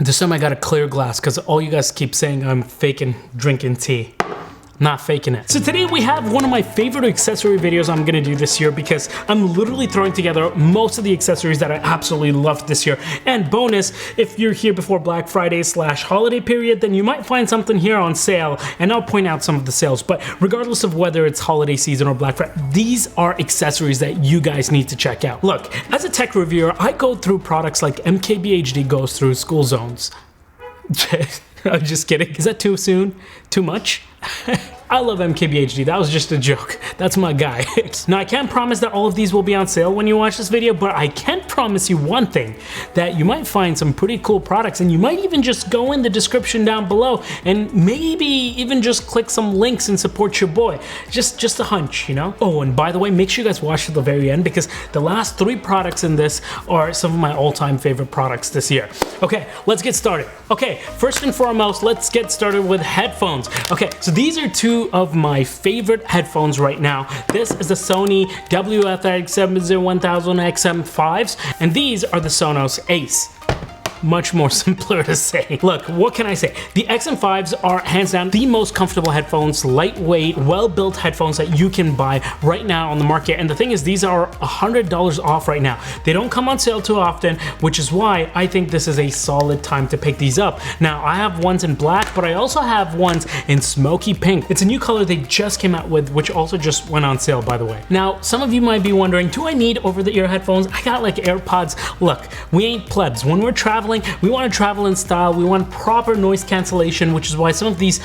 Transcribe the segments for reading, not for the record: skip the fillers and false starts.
This time I got a clear glass because all you guys keep saying I'm faking drinking tea. Not faking it. So today we have one of my favorite accessory videos I'm gonna do this year because I'm literally throwing together most of the accessories that I absolutely loved this year. And bonus, if you're here before Black Friday / holiday period, then you might find something here on sale, and I'll point out some of the sales. But regardless of whether it's holiday season or Black Friday, these are accessories that you guys need to check out. Look, as a tech reviewer, I go through products like MKBHD goes through school zones. I'm just kidding. Is that too soon? Too much? I love MKBHD. That was just a joke. That's my guy. Now, I can't promise that all of these will be on sale when you watch this video, but I can promise you one thing, that you might find some pretty cool products, and you might even just go in the description down below and maybe even just click some links and support your boy. Just a hunch, you know? Oh, and by the way, make sure you guys watch to the very end because the last 3 products in this are some of my all-time favorite products this year. Okay, let's get started. Okay, first and foremost, let's get started with headphones. Okay, so these are 2 of my favorite headphones right now. This is the Sony WF-701 XM5s, and these are the Sonos Ace. Much more simpler to say. Look, what can I say? The XM5s are hands down the most comfortable headphones, lightweight, well-built headphones that you can buy right now on the market. And the thing is, these are $100 off right now. They don't come on sale too often, which is why I think this is a solid time to pick these up. Now, I have ones in black, but I also have ones in smoky pink. It's a new color they just came out with, which also just went on sale, by the way. Now, some of you might be wondering, do I need over-the-ear headphones? I got like AirPods. Look, we ain't plebs. When we're traveling, we want to travel in style, we want proper noise cancellation, which is why some of these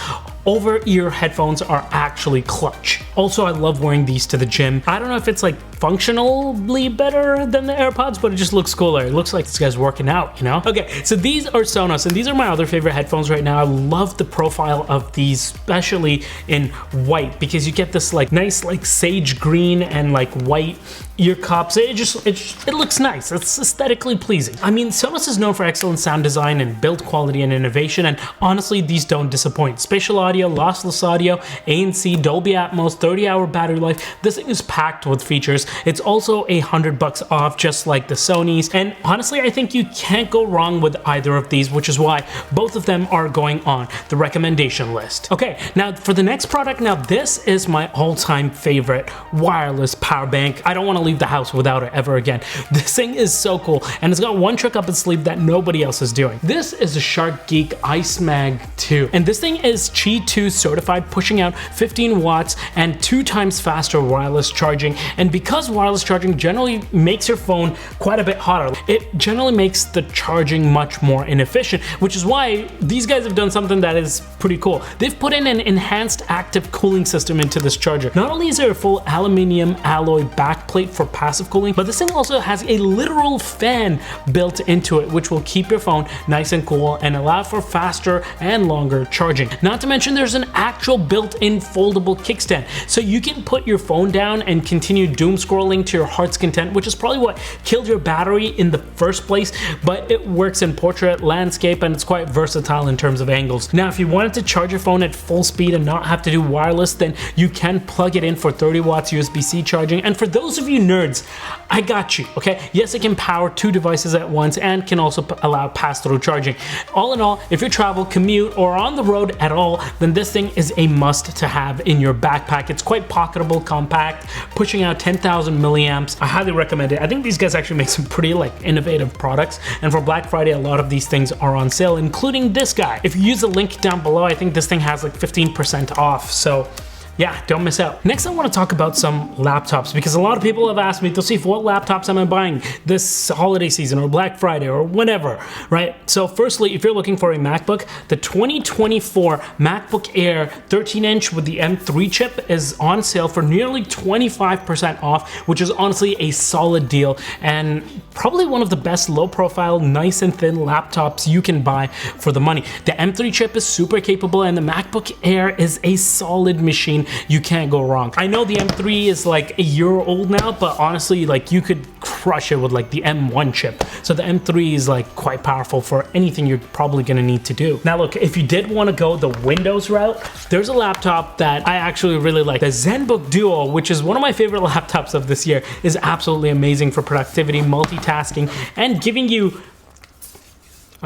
over-ear headphones are actually clutch. Also, I love wearing these to the gym. I don't know if it's like functionally better than the AirPods, but it just looks cooler. It looks like this guy's working out, you know? Okay, so these are Sonos, and these are my other favorite headphones right now. I love the profile of these, especially in white, because you get this like nice like sage green and like white ear cups. It looks nice. It's aesthetically pleasing. I mean, Sonos is known for excellent sound design and build quality and innovation, and honestly, these don't disappoint. Spatial audio, lossless audio, ANC, Dolby Atmos, 30-hour battery life. This thing is packed with features. It's also $100 off, just like the Sonys, and honestly, I think you can't go wrong with either of these, which is why both of them are going on the recommendation list. Okay, now for the next product, now this is my all-time favorite wireless power bank. I don't want to leave the house without it ever again. This thing is so cool, and it's got one trick up its sleeve that nobody else is doing. This is a Shargeek IceMag 2, and this thing is Qi 2 certified, pushing out 15 watts and 2 times faster wireless charging. And because wireless charging generally makes your phone quite a bit hotter, it generally makes the charging much more inefficient, which is why these guys have done something that is pretty cool. They've put in an enhanced active cooling system into this charger. Not only is there a full aluminum alloy backplate for passive cooling, but this thing also has a literal fan built into it, which will keep your phone nice and cool and allow for faster and longer charging. Not to mention there's an actual built-in foldable kickstand, so you can put your phone down and continue doom scrolling to your heart's content, which is probably what killed your battery in the first place, but it works in portrait, landscape, and it's quite versatile in terms of angles. Now, if you wanted to charge your phone at full speed and not have to do wireless, then you can plug it in for 30 watts USB-C charging. And for those of you nerds, I got you, okay? Yes, it can power 2 devices at once and can also allow pass-through charging. All in all, if you travel, commute, or on the road at all, then this thing is a must to have in your backpack. It's quite pocketable, compact, pushing out 10,000 milliamps. I highly recommend it. I think these guys actually make some pretty like innovative products, and for Black Friday, a lot of these things are on sale, including this guy. If you use the link down below, I think this thing has like 15% off, so yeah, don't miss out. Next, I want to talk about some laptops, because a lot of people have asked me, Tausif, what laptops am I buying this holiday season or Black Friday or whatever, right? So firstly, if you're looking for a MacBook, the 2024 MacBook Air 13-inch with the M3 chip is on sale for nearly 25% off, which is honestly a solid deal and probably one of the best low-profile, nice and thin laptops you can buy for the money. The M3 chip is super capable, and the MacBook Air is a solid machine. You can't go wrong. I know the M3 is like a year old now, but honestly, like you could crush it with like the M1 chip. So the M3 is like quite powerful for anything you're probably gonna need to do. Now look, if you did want to go the Windows route, there's a laptop that I actually really like. The Zenbook Duo, which is one of my favorite laptops of this year, is absolutely amazing for productivity, multitasking, and giving you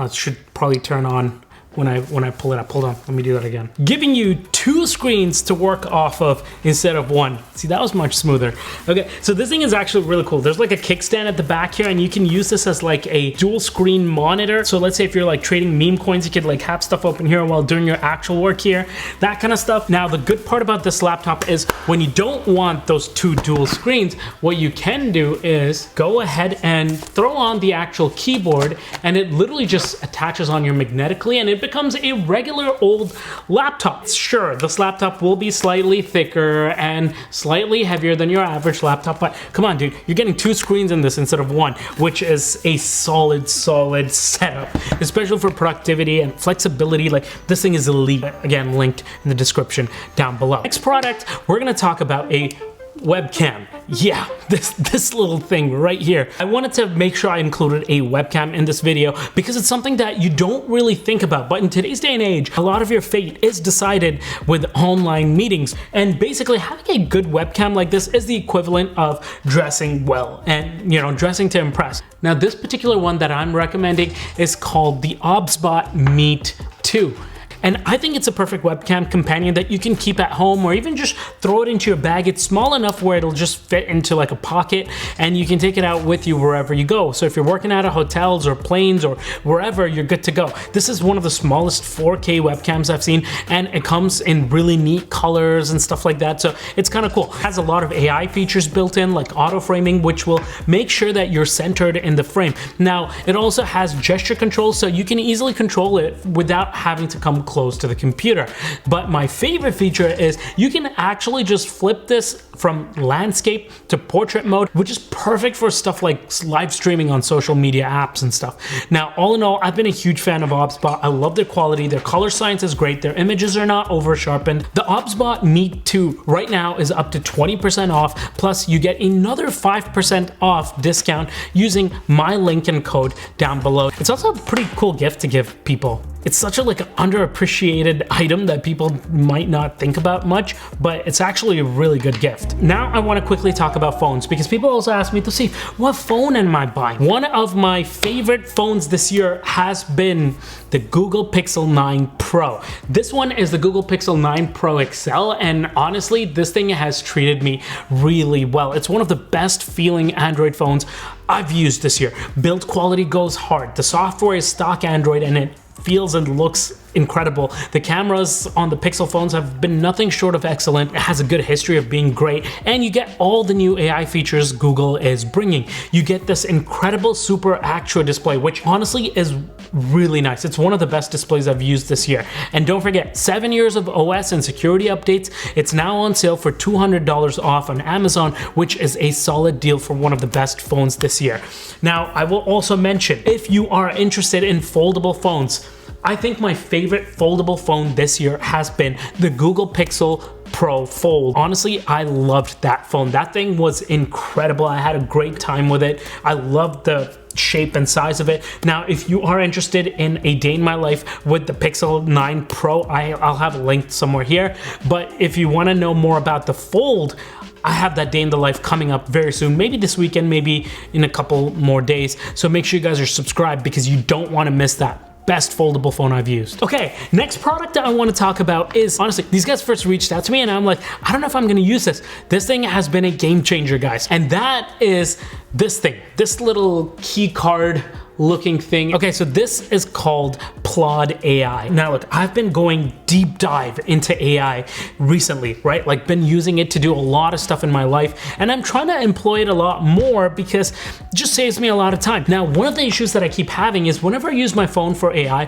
It should probably turn on when I pull it up. Hold on, let me do that again. Giving you 2 screens to work off of instead of 1. See, that was much smoother. Okay, so this thing is actually really cool. There's like a kickstand at the back here, and you can use this as like a dual screen monitor. So let's say if you're like trading meme coins, you could like have stuff open here while doing your actual work here, that kind of stuff. Now, the good part about this laptop is when you don't want those 2 dual screens, what you can do is go ahead and throw on the actual keyboard, and it literally just attaches on your magnetically, and it becomes a regular old laptop. Sure, this laptop will be slightly thicker and slightly heavier than your average laptop, but come on, dude, you're getting 2 screens in this instead of 1, which is a solid setup, especially for productivity and flexibility. Like, this thing is elite. Again, linked in the description down below. Next product, we're gonna talk about a webcam. Yeah, this little thing right here. I wanted to make sure I included a webcam in this video because it's something that you don't really think about, but in today's day and age, a lot of your fate is decided with online meetings, and basically having a good webcam like this is the equivalent of dressing well and, you know, dressing to impress. Now, this particular one that I'm recommending is called the Obsbot Meet 2. And I think it's a perfect webcam companion that you can keep at home or even just throw it into your bag. It's small enough where it'll just fit into like a pocket, and you can take it out with you wherever you go. So if you're working out of hotels or planes or wherever, you're good to go. This is one of the smallest 4K webcams I've seen, and it comes in really neat colors and stuff like that. So it's kind of cool. It has a lot of AI features built in, like auto framing, which will make sure that you're centered in the frame. Now, it also has gesture control, so you can easily control it without having to come close to the computer. But my favorite feature is you can actually just flip this from landscape to portrait mode, which is perfect for stuff like live streaming on social media apps and stuff. Now, all in all, I've been a huge fan of Obsbot. I love their quality. Their color science is great. Their images are not over sharpened. The Obsbot Meet 2 right now is up to 20% off. Plus, you get another 5% off discount using my link and code down below. It's also a pretty cool gift to give people. It's such a like underappreciated item that people might not think about much, but it's actually a really good gift. Now I want to quickly talk about phones because people also ask me to see what phone am I buying. One of my favorite phones this year has been the Google Pixel 9 Pro. This one is the Google Pixel 9 Pro XL, and honestly, this thing has treated me really well. It's one of the best feeling Android phones I've used this year. Build quality goes hard. The software is stock Android, and it feels and looks incredible. The cameras on the Pixel phones have been nothing short of excellent. It has a good history of being great, and you get all the new AI features Google is bringing. You get this incredible Super Actua display, which honestly is really nice. It's one of the best displays I've used this year. And don't forget, 7 years of OS and security updates. It's now on sale for $200 off on Amazon, which is a solid deal for one of the best phones this year. Now, I will also mention, if you are interested in foldable phones, I think my favorite foldable phone this year has been the Google Pixel Pro Fold. Honestly, I loved that phone. That thing was incredible. I had a great time with it. I loved the shape and size of it. Now, if you are interested in a day in my life with the Pixel 9 Pro, I'll have it linked somewhere here. But if you want to know more about the Fold, I have that day in the life coming up very soon, maybe this weekend, maybe in a couple more days. So make sure you guys are subscribed because you don't want to miss that. Best foldable phone I've used. Okay, next product that I want to talk about is, honestly, these guys first reached out to me and I'm like, I don't know if I'm gonna use this. This thing has been a game changer, guys. And that is this thing, this little key card looking thing. Okay, so this is called Plaud AI. Now look, I've been going deep dive into AI recently, right? Like been using it to do a lot of stuff in my life, and I'm trying to employ it a lot more because it just saves me a lot of time. Now, one of the issues that I keep having is whenever I use my phone for AI,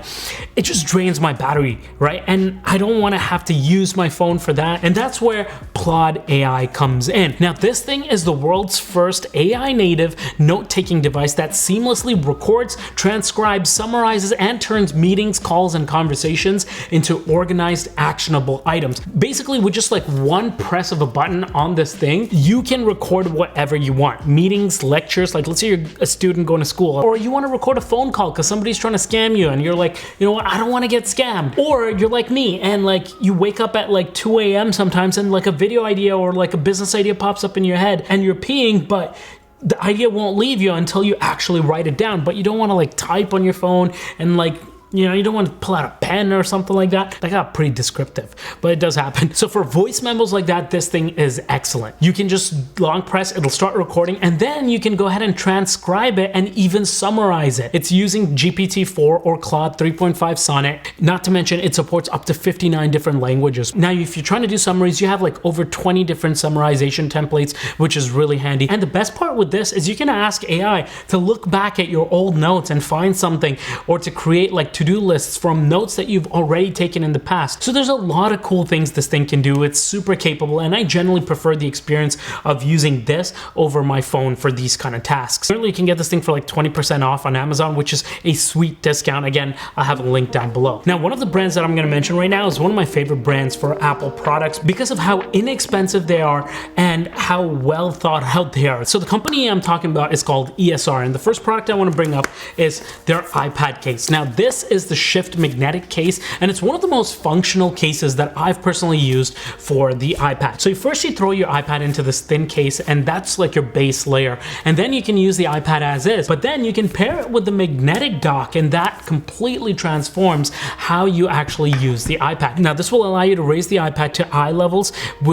it just drains my battery, right? And I don't want to have to use my phone for that. And that's where Plaud AI comes in. Now, this thing is the world's first AI native note-taking device that seamlessly records, transcribes, summarizes, and turns meetings, calls, and conversations into organized, actionable items. Basically, with just like one press of a button on this thing, you can record whatever you want. Meetings, lectures, like let's say you're a student going to school, or you want to record a phone call because somebody's trying to scam you and you're like, you know what, I don't want to get scammed. Or you're like me and like you wake up at like 2 a.m. sometimes and like a video idea or like a business idea pops up in your head and you're peeing, but the idea won't leave you until you actually write it down. But you don't want to like type on your phone and like, you know, you don't want to pull out a pen or something like that. That got pretty descriptive, but it does happen. So for voice memos like that, this thing is excellent. You can just long press, it'll start recording, and then you can go ahead and transcribe it and even summarize it. It's using GPT-4 or Claude 3.5 Sonnet. Not to mention it supports up to 59 different languages. Now, if you're trying to do summaries, you have like over 20 different summarization templates, which is really handy. And the best part with this is you can ask AI to look back at your old notes and find something, or to create like to-do lists from notes that you've already taken in the past. So there's a lot of cool things this thing can do. It's super capable, and I generally prefer the experience of using this over my phone for these kind of tasks. Currently, you can get this thing for like 20% off on Amazon, which is a sweet discount. Again, I'll have a link down below. Now, one of the brands that I'm going to mention right now is one of my favorite brands for Apple products because of how inexpensive they are and how well thought out they are. So the company I'm talking about is called ESR, and the first product I want to bring up is their iPad case. Now, this is the Shift magnetic case, and it's one of the most functional cases that I've personally used for the iPad. So first you throw your iPad into this thin case, and that's like your base layer, and then you can use the iPad as is, but then you can pair it with the magnetic dock, and that completely transforms how you actually use the iPad. Now, this will allow you to raise the iPad to eye levels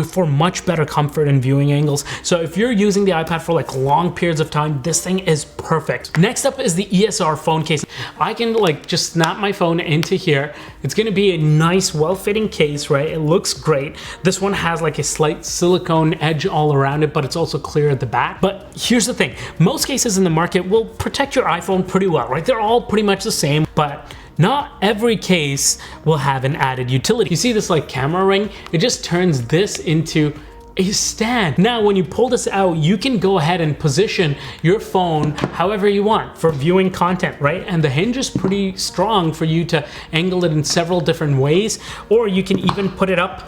for much better comfort and viewing angles. So if you're using the iPad for like long periods of time, this thing is perfect. Next up is the ESR phone case. I can like just snap my phone into here. It's going to be a nice, well-fitting case, right? It looks great. This one has like a slight silicone edge all around it, but it's also clear at the back. But here's the thing. Most cases in the market will protect your iPhone pretty well, right? They're all pretty much the same, but not every case will have an added utility. You see this like camera ring? It just turns this into a stand. Now, when you pull this out, you can go ahead and position your phone however you want for viewing content, right? And the hinge is pretty strong for you to angle it in several different ways, or you can even put it up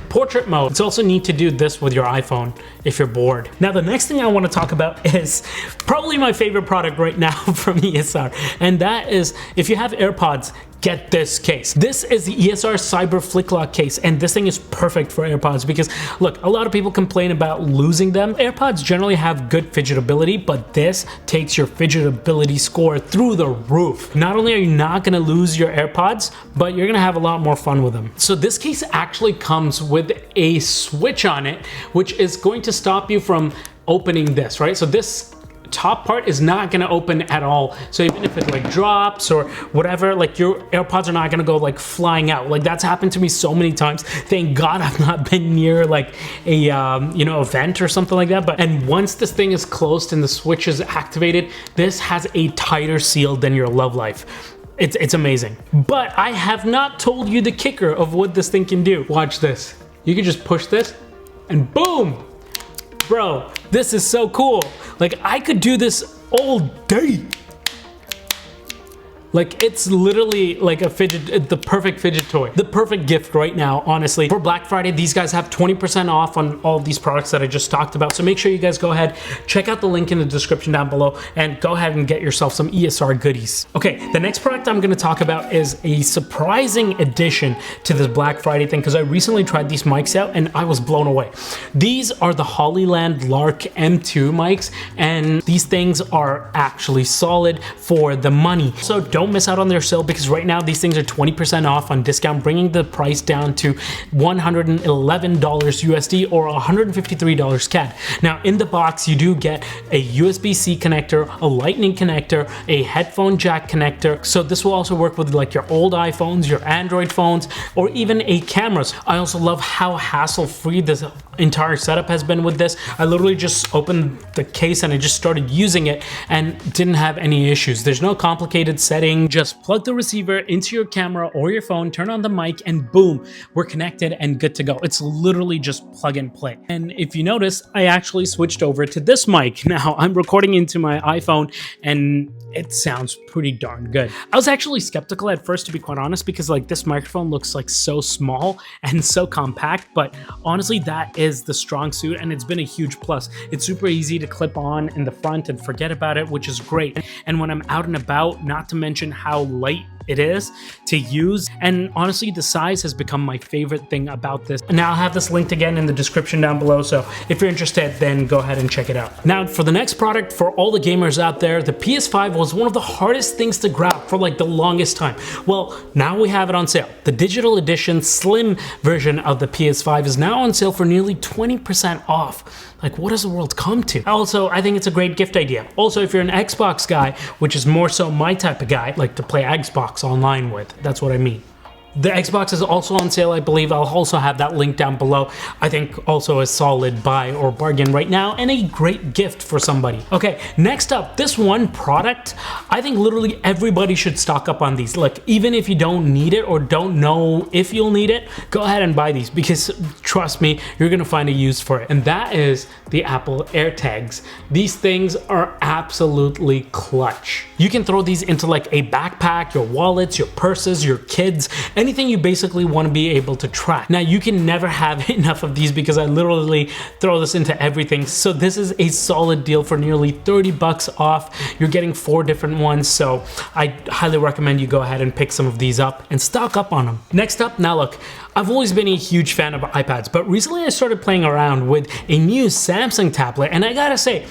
portrait mode. It's also neat to do this with your iPhone if you're bored. Now, the next thing I want to talk about is probably my favorite product right now from ESR, and that is if you have AirPods, get this case. This is the ESR Cyber Flicklock case, and this thing is perfect for AirPods because, look, a lot of people complain about losing them. AirPods generally have good fidgetability, but this takes your fidgetability score through the roof. Not only are you not gonna lose your AirPods, but you're gonna have a lot more fun with them. So this case actually comes with a switch on it, which is going to stop you from opening this, right? So this top part is not going to open at all. So even if it like drops or whatever, like your AirPods are not going to go like flying out. Like that's happened to me so many times. Thank God I've not been near like a you know, event or something like that. And once this thing is closed and the switch is activated, this has a tighter seal than your Love Life. It's amazing. But I have not told you the kicker of what this thing can do. Watch this. You can just push this and boom. Bro, this is so cool. Like, I could do this all day. Like, it's literally like a fidget, the perfect fidget toy. The perfect gift right now, honestly. For Black Friday, these guys have 20% off on all these products that I just talked about. So make sure you guys go ahead, check out the link in the description down below, and go ahead and get yourself some ESR goodies. Okay, the next product I'm gonna talk about is a surprising addition to this Black Friday thing, because I recently tried these mics out and I was blown away. These are the Hollyland Lark M2 mics, and these things are actually solid for the money. So don't miss out on their sale, because right now these things are 20% off on discount, bringing the price down to $111 USD or $153 CAD. Now, in the box, you do get a USB-C connector, a lightning connector, a headphone jack connector. So this will also work with like your old iPhones, your Android phones, or even a cameras. I also love how hassle-free this entire setup has been with this. I literally just opened the case and I just started using it and didn't have any issues. There's no complicated setting. Just plug the receiver into your camera or your phone, turn on the mic, and boom, we're connected and good to go. It's literally just plug and play. And if you notice, I actually switched over to this mic. Now I'm recording into my iPhone and it sounds pretty darn good. I was actually skeptical at first, to be quite honest, because like this microphone looks like so small and so compact, but honestly that is the strong suit, and it's been a huge plus. It's super easy to clip on in the front and forget about it, which is great. And when I'm out and about, not to mention how light it is to use, and honestly the size has become my favorite thing about this. Now I'll have this linked again in the description down below, so if you're interested, then go ahead and check it out. Now for the next product, for all the gamers out there, the PS5 was one of the hardest things to grab for like the longest time. Well, now we have it on sale. The digital edition slim version of the PS5 is now on sale for nearly 20% off. Like, what does the world come to? Also, I think it's a great gift idea. Also, if you're an Xbox guy, which is more so my type of guy, like to play Xbox online with, that's what I mean. The Xbox is also on sale, I believe. I'll also have that link down below. I think also a solid buy or bargain right now and a great gift for somebody. Okay, next up, this one product, I think literally everybody should stock up on these. Like, even if you don't need it or don't know if you'll need it, go ahead and buy these because trust me, you're gonna find a use for it. And that is the Apple AirTags. These things are absolutely clutch. You can throw these into like a backpack, your wallets, your purses, your kids, anything you basically want to be able to track. Now you can never have enough of these because I literally throw this into everything. So this is a solid deal for nearly 30 bucks off. You're getting 4 different ones. So I highly recommend you go ahead and pick some of these up and stock up on them. Next up, now look, I've always been a huge fan of iPads, but recently I started playing around with a new Samsung tablet and I gotta say,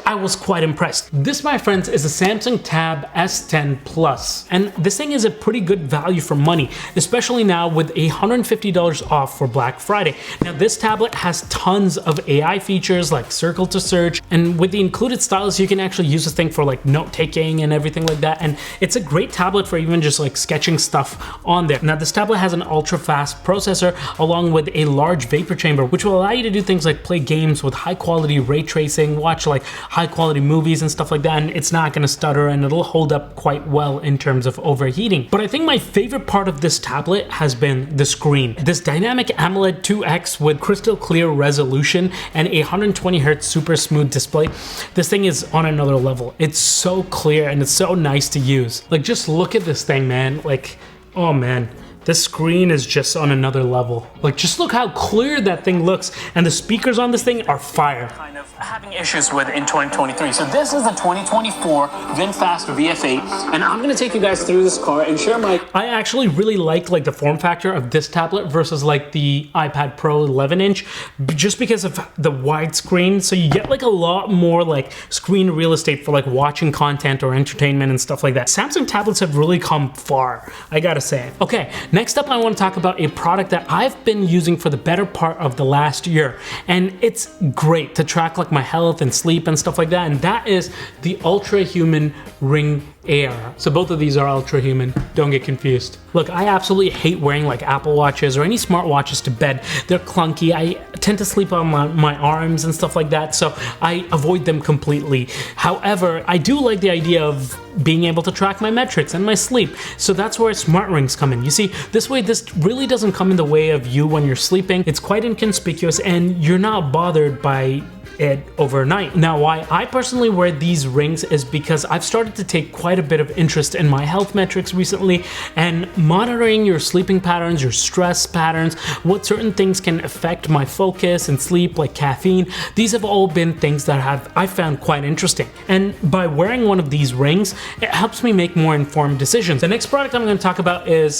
I was quite impressed. This, my friends, is a Samsung Tab S10 Plus, and this thing is a pretty good value for money, especially now with $150 off for Black Friday. Now, this tablet has tons of AI features like circle to search, and with the included stylus, you can actually use this thing for like note-taking and everything like that, and it's a great tablet for even just like sketching stuff on there. Now, this tablet has an ultra-fast processor along with a large vapor chamber, which will allow you to do things like play games with high-quality ray tracing, watch like high quality movies and stuff like that, and it's not gonna stutter and it'll hold up quite well in terms of overheating. But I think my favorite part of this tablet has been the screen. This dynamic AMOLED 2X with crystal clear resolution and a 120Hz super smooth display. This thing is on another level. It's so clear and it's so nice to use. Like, just look at this thing, man. Like, oh man. This screen is just on another level. Like, just look how clear that thing looks, and the speakers on this thing are fire. Kind of having issues with in 2023. So this is the 2024 VinFast VF8, and I'm gonna take you guys through this car and share my... I actually really like the form factor of this tablet versus like the iPad Pro 11-inch, just because of the widescreen. So you get like a lot more like screen real estate for like watching content or entertainment and stuff like that. Samsung tablets have really come far, I gotta say. Okay. Next up, I want to talk about a product that I've been using for the better part of the last year, and it's great to track like my health and sleep and stuff like that, and that is the Ultrahuman Ring Air. So both of these are Ultrahuman, don't get confused. Look, I absolutely hate wearing like Apple Watches or any smartwatches to bed. They're clunky. I tend to sleep on my arms and stuff like that, so I avoid them completely. However, I do like the idea of being able to track my metrics and my sleep, so that's where smart rings come in. You see, this way this really doesn't come in the way of you when you're sleeping. It's quite inconspicuous and you're not bothered by it overnight. Now, why I personally wear these rings is because I've started to take quite a bit of interest in my health metrics recently, and monitoring your sleeping patterns, your stress patterns, what certain things can affect my focus and sleep, like caffeine. These have all been things that I found quite interesting. And by wearing one of these rings, it helps me make more informed decisions. The next product I'm going to talk about is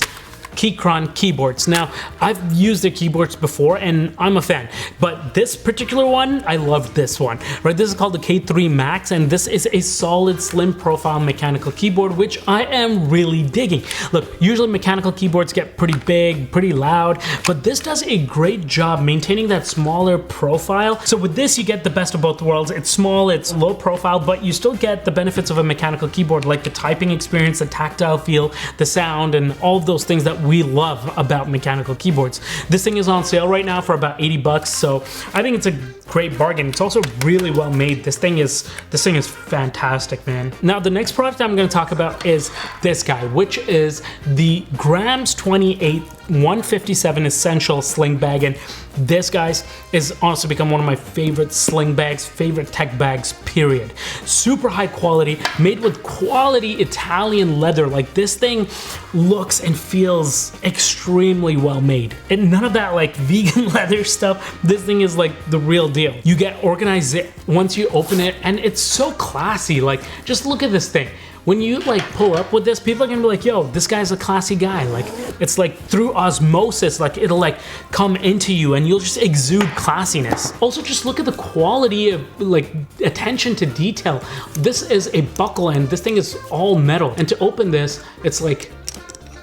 Keychron keyboards. Now, I've used their keyboards before and I'm a fan, but this particular one, I love this one, right? This is called the K3 Max, and this is a solid slim profile mechanical keyboard, which I am really digging. Look, usually mechanical keyboards get pretty big, pretty loud, but this does a great job maintaining that smaller profile. So with this, you get the best of both worlds. It's small, it's low profile, but you still get the benefits of a mechanical keyboard, like the typing experience, the tactile feel, the sound, and all of those things that we love about mechanical keyboards. This thing is on sale right now for about 80 bucks, so I think it's a great bargain. It's also really well made. This thing is fantastic, man. Now, the next product I'm going to talk about is this guy, which is the Grams 28 157 Essential Sling Bag, and this, guys, is honestly become one of my favorite sling bags, favorite tech bags, period. Super high quality, made with quality Italian leather. Like, this thing looks and feels extremely well made, and none of that like vegan leather stuff. This thing is like the real deal. You get organized once you open it, and it's so classy. Like, just look at this thing. when you like pull up with this, people are gonna be like, yo, this guy's a classy guy. Like, it's like through osmosis, like it'll like come into you and you'll just exude classiness. Also, just look at the quality of like attention to detail. This is a buckle and this thing is all metal. And to open this, it's like,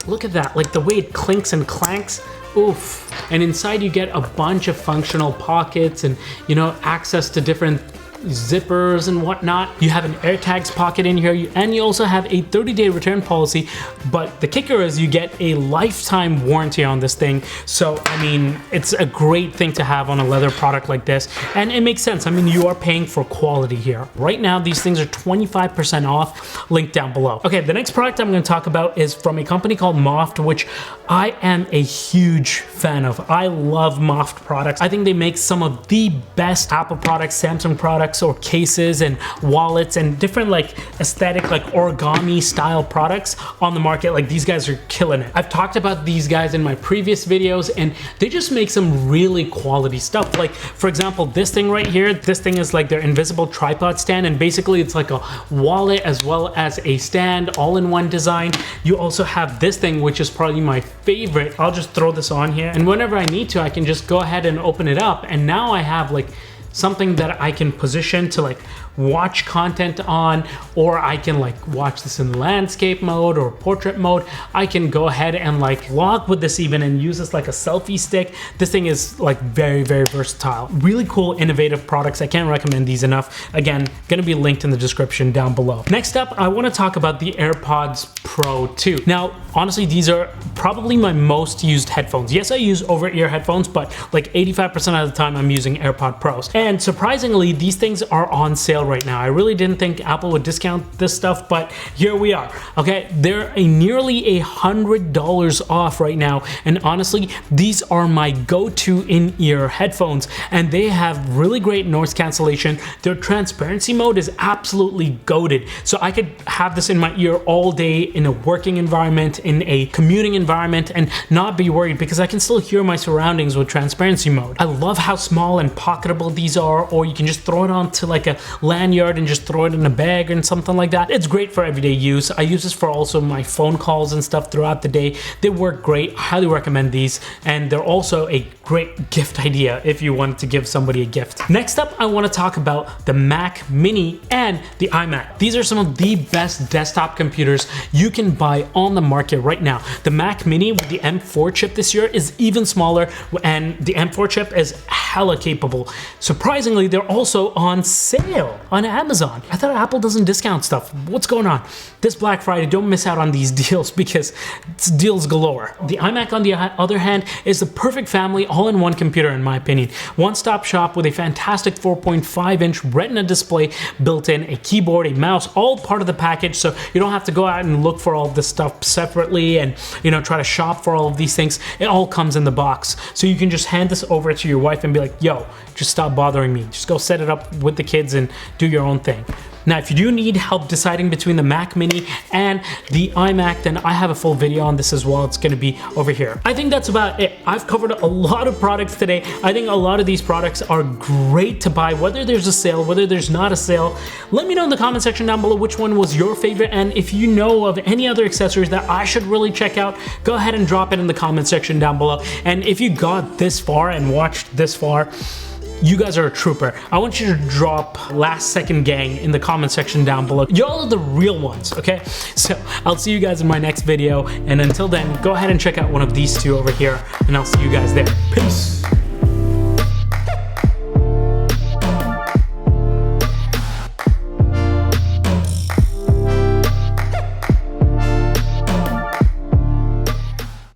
look at that, like the way it clinks and clanks. Oof. And inside you get a bunch of functional pockets and, you know, access to different zippers and whatnot. You have an AirTags pocket in here, and you also have a 30-day return policy, but the kicker is you get a lifetime warranty on this thing. So I mean, it's a great thing to have on a leather product like this, and it makes sense. I mean, you are paying for quality here. Right now these things are 25% off, link down below. Okay, the next product I'm going to talk about is from a company called Moft, which I am a huge fan of. I love Moft products. I think they make some of the best Apple products, Samsung products, or cases and wallets and different like aesthetic, like origami style products on the market. Like, these guys are killing it. I've talked about these guys in my previous videos, and they just make some really quality stuff. Like, for example, this thing right here, this thing is like their invisible tripod stand, and basically it's like a wallet as well as a stand, all in one design. You also have this thing, which is probably my favorite. I'll just throw this on here, and whenever I need to, I can just go ahead and open it up, and now I have like something that I can position to like watch content on, or I can like watch this in landscape mode or portrait mode. I can go ahead and like vlog with this even and use this like a selfie stick. This thing is like very, very versatile. Really cool, innovative products. I can't recommend these enough. Again, gonna be linked in the description down below. Next up, I wanna talk about the AirPods Pro 2. Now, honestly, these are probably my most used headphones. Yes, I use over-ear headphones, but like 85% of the time I'm using AirPod Pros. And surprisingly, these things are on sale right now. I really didn't think Apple would discount this stuff, but here we are. Okay, they're nearly $100 off right now, and honestly, these are my go-to in-ear headphones, and they have really great noise cancellation. Their transparency mode is absolutely goated, so I could have this in my ear all day in a working environment, in a commuting environment, and not be worried because I can still hear my surroundings with transparency mode. I love how small and pocketable these are, or you can just throw it onto like a lanyard and just throw it in a bag and something like that. It's great for everyday use. I use this for also my phone calls and stuff throughout the day. They work great. I highly recommend these, and they're also a great gift idea if you want to give somebody a gift. Next up, I want to talk about the Mac Mini and the iMac. These are some of the best desktop computers you can buy on the market right now. The Mac Mini with the M4 chip this year is even smaller, and the M4 chip is hella capable. Surprisingly, they're also on sale on Amazon. I thought Apple doesn't discount stuff. What's going on? This Black Friday, don't miss out on these deals because it's deals galore. The iMac, on the other hand, is the perfect family all-in-one computer in my opinion. One-stop shop with a fantastic 4.5-inch Retina display built in, a keyboard, a mouse, all part of the package, so you don't have to go out and look for all of this stuff separately and, you know, try to shop for all of these things. It all comes in the box. So you can just hand this over to your wife and be like, yo, just stop bothering me. Just go set it up with the kids and do your own thing. Now, if you do need help deciding between the Mac Mini and the iMac, then I have a full video on this as well. It's going to be over here. I think that's about it. I've covered a lot of products today. I think a lot of these products are great to buy, whether there's a sale, whether there's not a sale. Let me know in the comment section down below which one was your favorite, and if you know of any other accessories that I should really check out, go ahead and drop it in the comment section down below. And if you got this far and watched this far, you guys are a trooper. I want you to drop last second gang in the comment section down below. Y'all are the real ones, okay? So I'll see you guys in my next video. And until then, go ahead and check out one of these two over here, and I'll see you guys there. Peace.